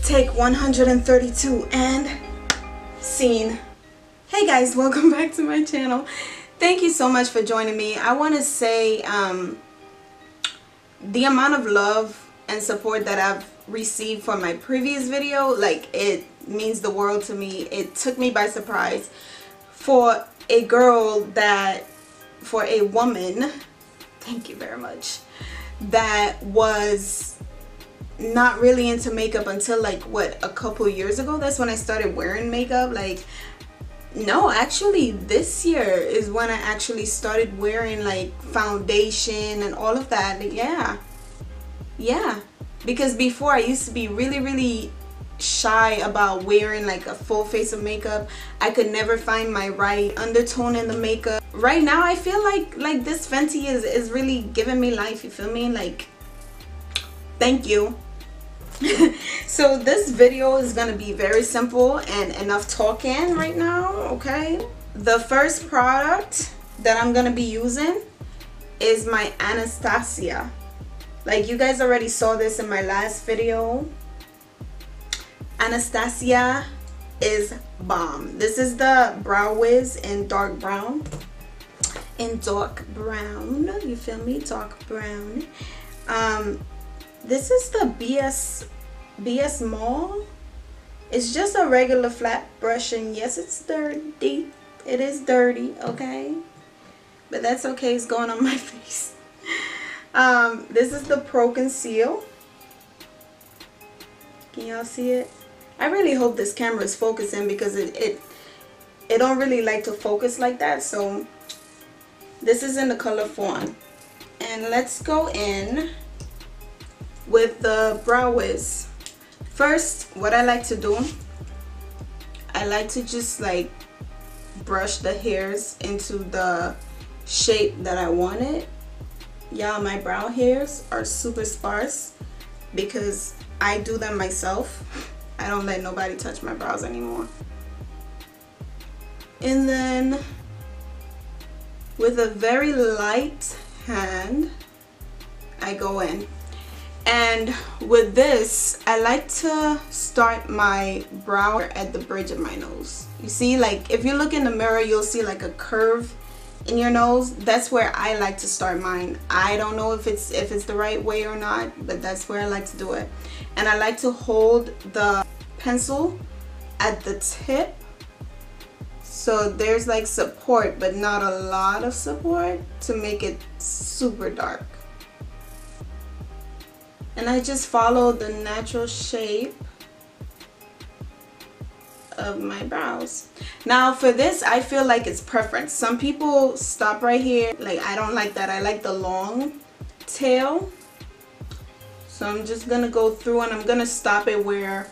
Take 132 and scene. Hey guys, welcome back to my channel. Thank you so much for joining me. I want to say the amount of love and support that I've received for my previous video, like, it means the world to me. It took me by surprise. For a woman, thank you very much, that was not really into makeup until like what, a couple years ago. That's when I started wearing makeup. Like, no, actually this year is when I actually started wearing like foundation and all of that. Like, yeah, because before I used to be really shy about wearing like a full face of makeup. I could never find my right undertone in the makeup. Right now I feel like this Fenty is really giving me life, you feel me? Like, thank you. So this video is gonna be very simple and enough talking right now, okay? The first product that I'm gonna be using is my Anastasia. Like, you guys already saw this in my last video. Anastasia is bomb. This is the Brow Wiz in dark brown. You feel me? Dark brown. This is the BS Mall. It's just a regular flat brush, and yes, it's dirty. It is dirty, okay? But that's okay, it's going on my face. This is the Pro Conceal. Can y'all see it? I really hope this camera is focusing, because it don't really like to focus like that. So this is in the color Fawn. And let's go in with the Brow Wiz. First, what I like to do, I like to just like brush the hairs into the shape that I want it. Y'all, my brow hairs are super sparse because I do them myself. I don't let nobody touch my brows anymore. And then with a very light hand, I go in. And with this, I like to start my brow at the bridge of my nose. You see, like, if you look in the mirror, you'll see like a curve in your nose. That's where I like to start mine. I don't know if it's the right way or not, but that's where I like to do it. And I like to hold the pencil at the tip, so there's like support, but not a lot of support, to make it super dark. And I just follow the natural shape of my brows. Now for this, I feel like it's preference. Some people stop right here. Like, I don't like that. I like the long tail. So I'm just gonna go through, and I'm gonna stop it where,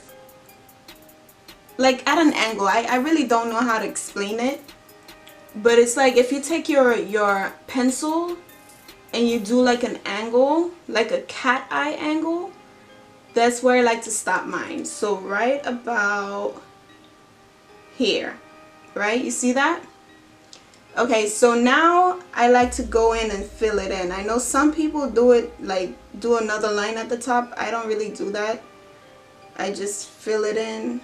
like, at an angle. I really don't know how to explain it, but it's like if you take your pencil and you do like an angle, like a cat eye angle, that's where I like to stop mine. So right about here, right? You see that? Okay, so now I like to go in and fill it in. I know some people do it, like do another line at the top. I don't really do that. I just fill it in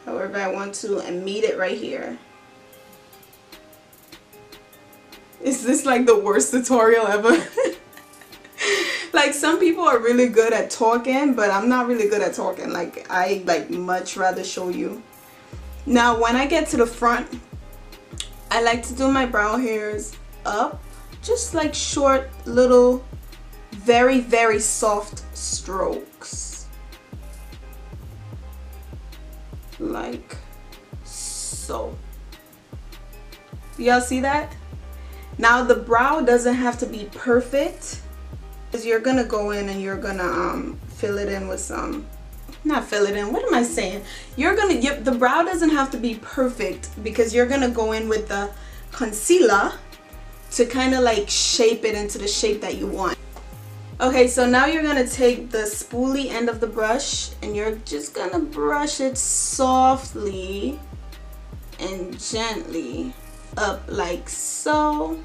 however I want to and meet it right here. Is this like the worst tutorial ever? Like, some people are really good at talking, but I'm not really good at talking. Like, I like much rather show you. Now when I get to the front, I like to do my brow hairs up, just like short little very soft strokes, like so. Y'all see that? Now the brow doesn't have to be perfect, because you're gonna go in and you're gonna fill it in with some, not fill it in, what am I saying? The brow doesn't have to be perfect, because you're gonna go in with the concealer to kind of like shape it into the shape that you want. Okay, so now you're gonna take the spoolie end of the brush and you're just gonna brush it softly and gently up like so,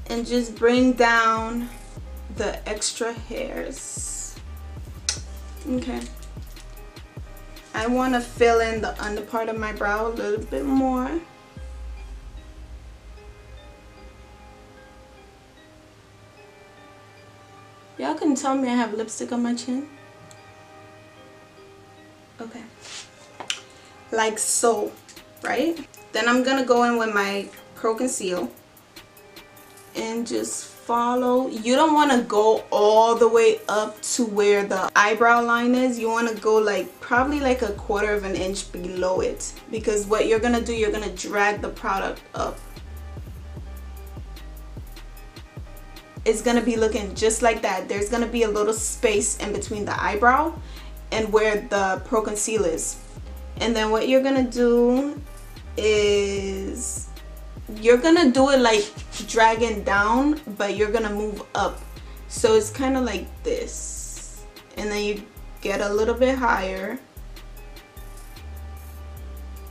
and just bring down the extra hairs. Okay. I want to fill in the under part of my brow a little bit more. Y'all can tell me I have lipstick on my chin. Okay. Like so, right? Then I'm gonna go in with my Pro Conceal and just follow. You don't want to go all the way up to where the eyebrow line is. You want to go like probably like 1/4 of an inch below it, because what you're gonna do, you're gonna drag the product up. It's gonna be looking just like that. There's gonna be a little space in between the eyebrow and where the Pro Conceal is. And then what you're gonna do is you're gonna do it like dragging down, but you're gonna move up. So it's kind of like this. And then you get a little bit higher.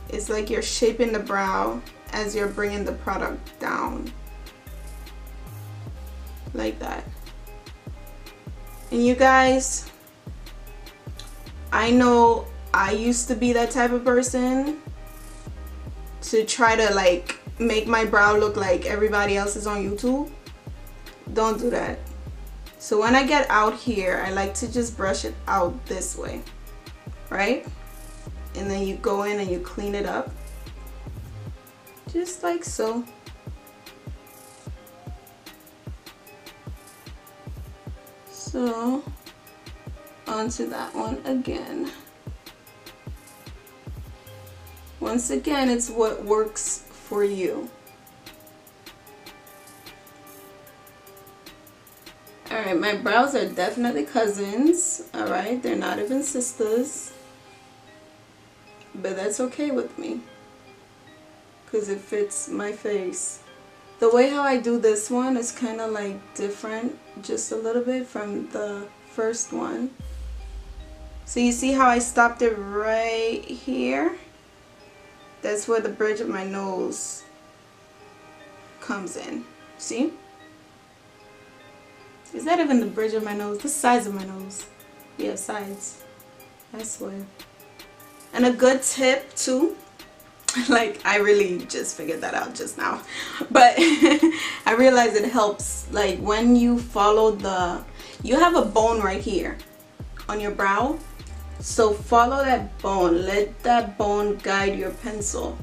It's like you're shaping the brow as you're bringing the product down. Like that. And you guys, I know I used to be that type of person to try to like make my brow look like everybody else's on YouTube. Don't do that. So when I get out here, I like to just brush it out this way, right? And then you go in and you clean it up just like so. So onto that one again. Once again, it's what works for you. Alright, my brows are definitely cousins. Alright, they're not even sisters. But that's okay with me, because it fits my face. The way how I do this one is kind of like different, just a little bit from the first one. So you see how I stopped it right here? That's where the bridge of my nose comes in. See? Is that even the bridge of my nose? The size of my nose. Yeah, sides. I swear. And a good tip too, like I really just figured that out just now, but I realize it helps, like when you follow the, you have a bone right here on your brow, so follow that bone, let that bone guide your pencil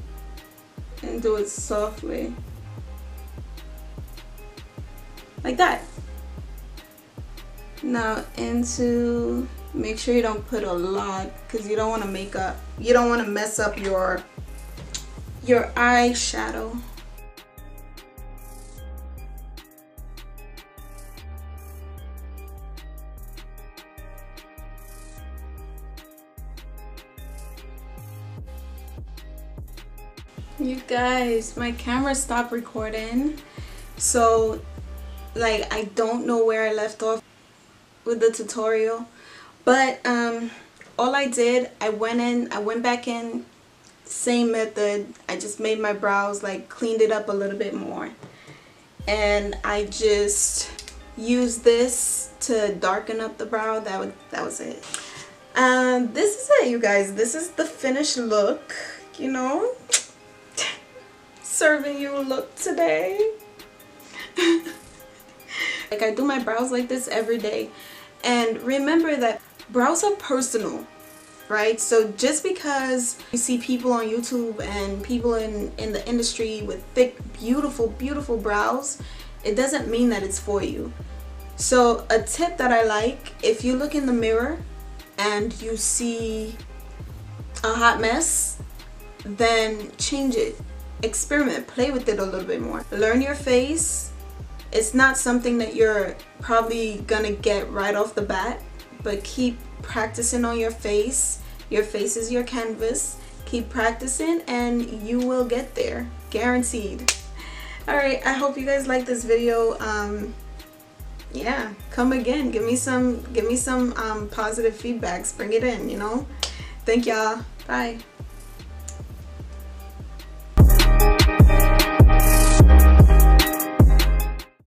and do it softly like that. Now into, make sure you don't put a lot, because you don't want to you don't want to mess up your eyeshadow. You guys, my camera stopped recording, so like I don't know where I left off with the tutorial, but all I did, I went back in, same method. I just made my brows, like cleaned it up a little bit more, and I just used this to darken up the brow. That was it. This is it, you guys. This is the finished look, you know. Serving you a look today. Like I do my brows like this every day, and remember that brows are personal, right? So just because you see people on YouTube and people in the industry with thick, beautiful brows, it doesn't mean that it's for you. So a tip that I like, if you look in the mirror and you see a hot mess, then change it. Experiment, play with it a little bit more. Learn your face. It's not something that you're probably gonna get right off the bat, but keep practicing on your face. Your face is your canvas. Keep practicing and you will get there, guaranteed. Alright, I hope you guys like this video. Yeah, come again, give me some positive feedbacks, bring it in, you know. Thank y'all. Bye.